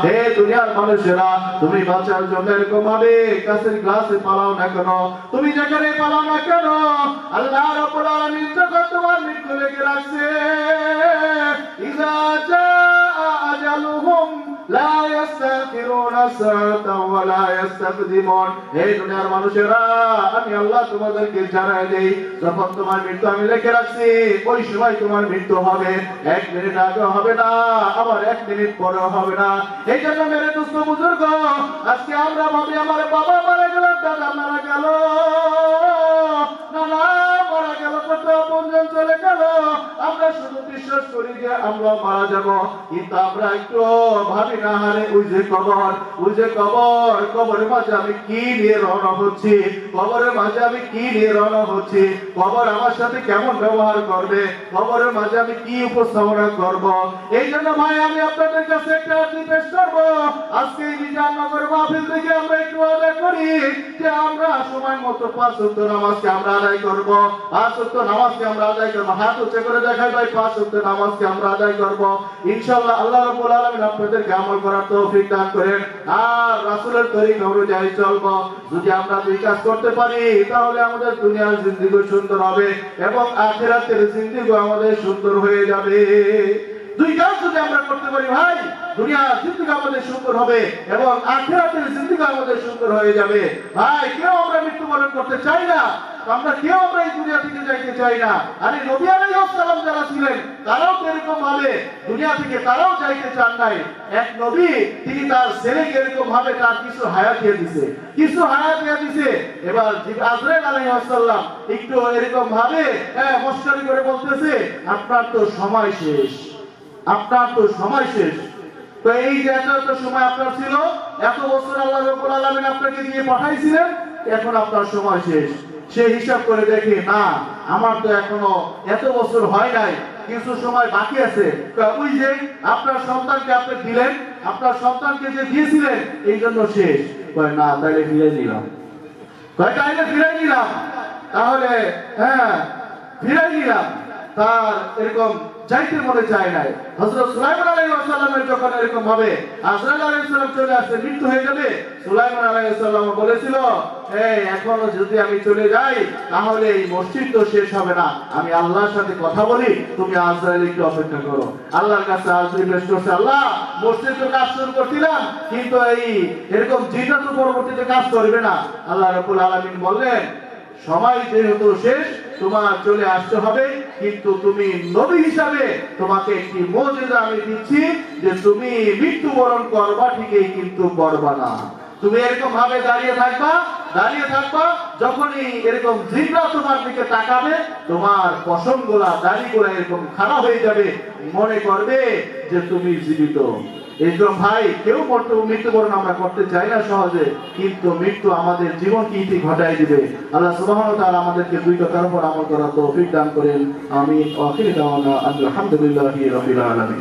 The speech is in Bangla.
হে দুনিয়ার মানুষেরা, তুমি বাঁচার জন্য এরকম ভাবে কাছের গ্লাসে পালাও না কেন, তুমি যেখানে পালাও না কেন, আল্লাহ রাব্বুল আলামিন যখন তোমার মৃত্যু লেগে রাখছে, ইযা জাআ আজালুহুম লা ইস্তাখিরুনা সাআতাও ওয়া লা ইস্তাকদিমুন। হে দুনিয়ার মানুষেরা, আমি আল্লাহ তোমাদেরকে জানাই দেই, যখন তোমার মৃত্যু আমি লিখে রাখছি, ওই সময় তোমার মৃত্যু হবে। 1 মিনিট আগে হবে না, আবার 1 মিনিট পরে হবে না। এই জন্য মেরে দোস্ত বুজুর্গ, আজকে আমরা ভাবি আমার বাবা মারা গেল, দাদা মারা গেল, নানা মারা গেল, কত আপনজন চলে গেল, আমরা শুধু বিশ্বাস করি যে আমরা মারা যাব, কিন্তু আমরা একটু ভাবি না, হারে ওই যে কবর, ওই যে কবর, কবরের মাঝে আমি কি নিয়ে রওনা হচ্ছি, কবরের মাঝে আমি কি নিয়ে রওনা হচ্ছি, কবর আমার সাথে কেমন ব্যবহার করবে, কবরের মাঝে আমি কি উপস্থাপনা করব। এই জন্য ভাই আমি আপনাদের কাছে একটা আর্জি পেশ করব, আজকে এই বিধাননগর মাহফিল থেকে আমরা একটু আদায় করি যে আমরা সময় মতো 5 ওয়াক্ত নামাজকে আমরা আদায় করব, 5 ওয়াক্ত নামাজকে আমরা আদায় করব। হাত উঁচু করে দেখাই ভাই, 5 ওয়াক্ত নামাজকে আমরা আদায় করব। ইনশাআল্লাহ আল্লাহ রাব্বুল আলামিন আপনাদেরকে আমল করার তৌফিক দান করেন, আর রাসূলের তরিকা অনুযায়ী চলব। যদি আমরা দুই কাজ করতে পারি, তাহলে আমাদের দুনিয়ার জিন্দেগি সুন্দর হবে এবং আখিরাতের জিন্দেগি আমাদের সুন্দর হয়ে যাবে। দুই কাজ যদি আমরা করতে পারি ভাই, দুনিয়ার জিন্দেগি আমাদের সুন্দর হবে এবং আখিরাতের জিন্দেগি আমাদের সুন্দর হয়ে যাবে। ভাই কেউ আমরা মৃত্যুবরণ করতে চাই না, আমরা কেউ আমরা এই দুনিয়া থেকে যাইতে চাই না। আরে নবী আলাইহিস সালাম যারা ছিলেন, তারাও এরকম ভাবে দুনিয়া থেকে তারাও যাইতে চান নাই। এক নবী, তিনি তার ছেলেকে এরকম ভাবে তার কিছু হায়াত দিয়ে দিয়েছে, কিছু হায়াত দিয়ে দিয়েছে। এবার আজরাইল আলাইহিস সালাম একটু এরকম ভাবে মশকরি করে বলতেছে, আপনার তো সময় শেষ, আপনার তো সময় শেষ। তো এই যে এত সময় আপনার ছিল, এত বছর আল্লাহ রাব্বুল আলামিন আপনাকে দিয়ে পাঠাইছিলেন, এখন আপনার সময় শেষ। সে হিসাব করে দেখে, না আমার তো এখনো এত বছর হয় নাই, কিছু সময় বাকি আছে। ওই যে আপনার সন্তানকে আপনি দিলেন, আপনার সন্তানকে যে দিয়েছিলেন, এই জন্য শেষ। কয় না, তাইলে ফিরে নিলাম, কয় তাইলে ফিরে নিলাম, তাহলে হ্যাঁ ফিরে নিলাম। তার এরকম যাইতে মনে চায় নাই। হযরত সুলাইমান আলাইহিস সালামের যখন এরকম ভাবে আজরাইল আলাইহিস সালাম চলে আসছে, মৃত্যু হয়ে যাবে, সুলাইমান আলাইহিস সালাম বলেছিল, এই এখনো যদি আমি চলে যাই, তাহলে এই মসজিদ তো শেষ হবে না, আমি আল্লাহর সাথে কথা বলি, তুমি আজরাইল একটু অপেক্ষা করো। আল্লাহর কাছে আরজি পেশ করছে, আল্লাহ মসজিদ তো কাজ শুরু করছিলাম, কিন্তু এই এরকম জিনা তো পরবর্তীতে কাজ করবে না। আল্লাহ রাব্বুল আলামিন বললেন, সময় যেহেতু শেষ, তোমার চলে আসতে হবে, কিন্তু তুমি নবী হিসাবে তোমাকে একটি মুজিজা আমি দিচ্ছি, যে তুমি মৃত্যুবরণ করবা ঠিকই, কিন্তু করবা না। তুমি এরকম ভাবে দাঁড়িয়ে থাকবা, যখনই এরকম জিনরা তোমার দিকে তাকাবে, তোমার পশমগুলা, দাড়িগুলা এরকম খারাপ হয়ে যাবে, মনে করবে যে তুমি জীবিত। এইরকম ভাই কেউ মৃত্যুবরণ আমরা করতে চাই না সহজে, কিন্তু মৃত্যু আমাদের জীবনকে ইতি ঘটাই দিবে। আল্লাহ সুবহানাহু ওয়া তাআলা আমাদেরকে দুই কথার উপর আমল করার তৌফিক দান করেন। আমিন। আখির দাওয়ানা আলহামদুলিল্লাহি রাব্বিল আলামিন।